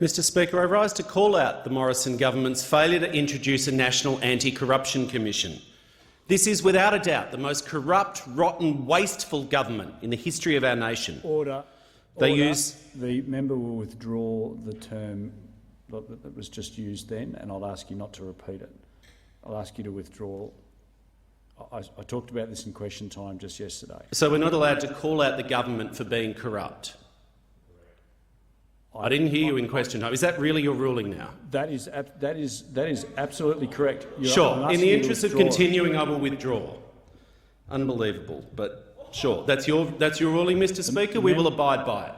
Mr Speaker, I rise to call out the Morrison government's failure to introduce a national anti-corruption commission. This is without a doubt the most corrupt, rotten, wasteful government in the history of our nation. Order. The member will withdraw the term that was just used then, and I'll ask you not to repeat it. I'll ask you to withdraw. I talked about this in question time just yesterday. So we're not allowed to call out the government for being corrupt? I didn't hear you in question time. Is that really your ruling now? That is absolutely correct. Sure. In the interest of continuing, I will withdraw. Unbelievable, but sure. That's your ruling, Mr Speaker. We will abide by it.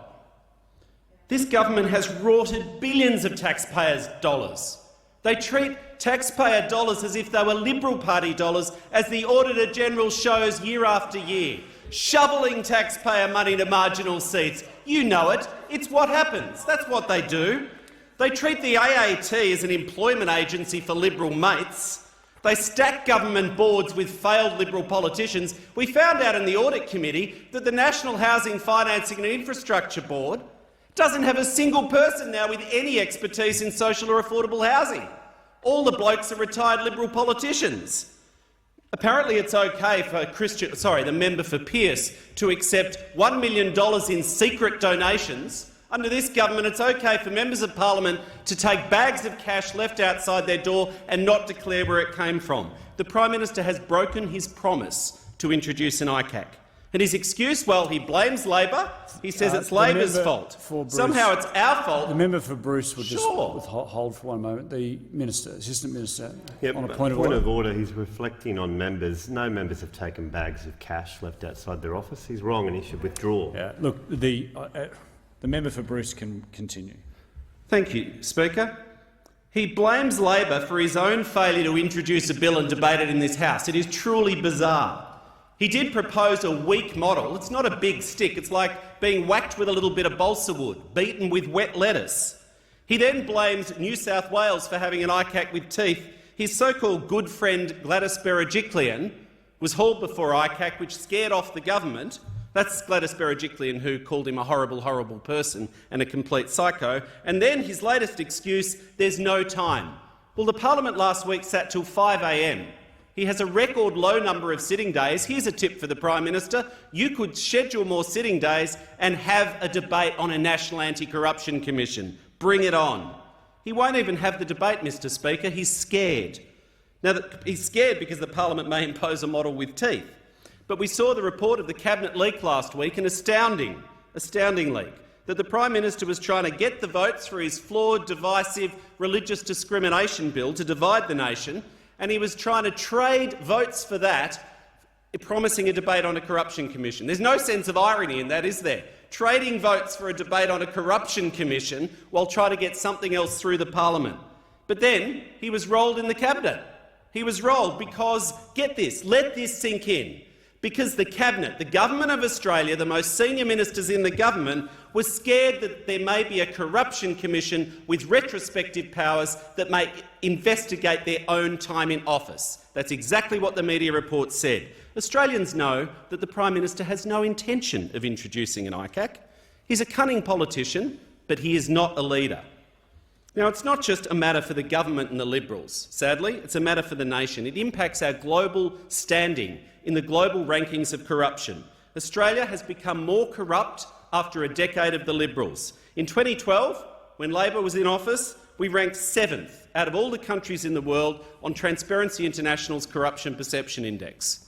This government has rorted billions of taxpayers' dollars. They treat taxpayer dollars as if they were Liberal Party dollars, as the Auditor-General shows year after year, shoveling taxpayer money to marginal seats. You know it. It's what happens. That's what they do. They treat the AAT as an employment agency for Liberal mates. They stack government boards with failed Liberal politicians. We found out in the Audit Committee that the National Housing Financing and Infrastructure Board doesn't have a single person now with any expertise in social or affordable housing. All the blokes are retired Liberal politicians. Apparently it's okay for the member for Pearce to accept $1 million in secret donations. Under this government, it's okay for members of parliament to take bags of cash left outside their door and not declare where it came from. The Prime Minister has broken his promise to introduce an ICAC. And his excuse, well, he blames Labor. He says it's Labor's fault. Somehow it's our fault. The member for Bruce would just hold for one moment. The Minister, Assistant Minister, on a point of order. He's reflecting on members. No members have taken bags of cash left outside their office. He's wrong and he should withdraw. Yeah, look, the member for Bruce can continue. Thank you, Speaker. He blames Labor for his own failure to introduce a bill and debate it in this House. It is truly bizarre. He did propose a weak model. It's not a big stick. It's like being whacked with a little bit of balsa wood, beaten with wet lettuce. He then blames New South Wales for having an ICAC with teeth. His so-called good friend Gladys Berejiklian was hauled before ICAC, which scared off the government. That's Gladys Berejiklian, who called him a horrible, horrible person and a complete psycho. And then his latest excuse, there's no time. Well, the parliament last week sat till 5 a.m. He has a record low number of sitting days. Here's a tip for the Prime Minister. You could schedule more sitting days and have a debate on a National Anti-Corruption Commission. Bring it on. He won't even have the debate, Mr Speaker. He's scared. Now, he's scared because the parliament may impose a model with teeth. But we saw the report of the Cabinet leak last week, an astounding leak, that the Prime Minister was trying to get the votes for his flawed, divisive religious discrimination bill to divide the nation, and he was trying to trade votes for that, promising a debate on a corruption commission. There's no sense of irony in that, is there? Trading votes for a debate on a corruption commission while trying to get something else through the parliament. But then he was rolled in the Cabinet. He was rolled because, get this, let this sink in, because the Cabinet, the Government of Australia, the most senior ministers in the government, was scared that there may be a corruption commission with retrospective powers that may investigate their own time in office. That's exactly what the media report said. Australians know that the Prime Minister has no intention of introducing an ICAC. He's a cunning politician, but he is not a leader. Now, it's not just a matter for the government and the Liberals. Sadly, it's a matter for the nation. It impacts our global standing in the global rankings of corruption. Australia has become more corrupt after a decade of the Liberals. In 2012, when Labor was in office, we ranked 7th out of all the countries in the world on Transparency International's Corruption Perception Index.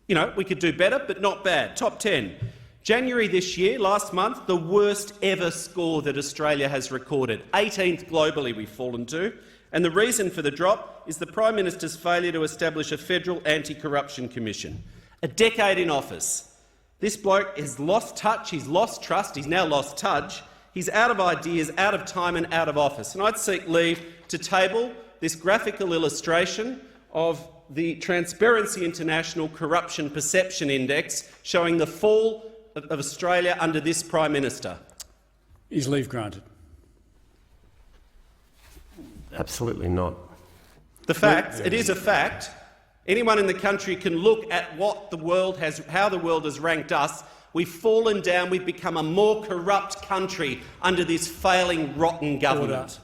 You know, we could do better, but not bad. Top 10. January this year, last month, the worst ever score that Australia has recorded. 18th globally we've fallen to. And the reason for the drop is the Prime Minister's failure to establish a federal anti-corruption commission. A decade in office. This bloke has lost touch, he's lost trust, he's now lost touch. He's out of ideas, out of time and out of office. And I'd seek leave to table this graphical illustration of the Transparency International Corruption Perception Index showing the fall of Australia under this Prime Minister. Is leave granted? Absolutely not. It is a fact. Anyone in the country can look at what the world has, how the world has ranked us We've fallen down. We've become a more corrupt country under this failing, rotten government.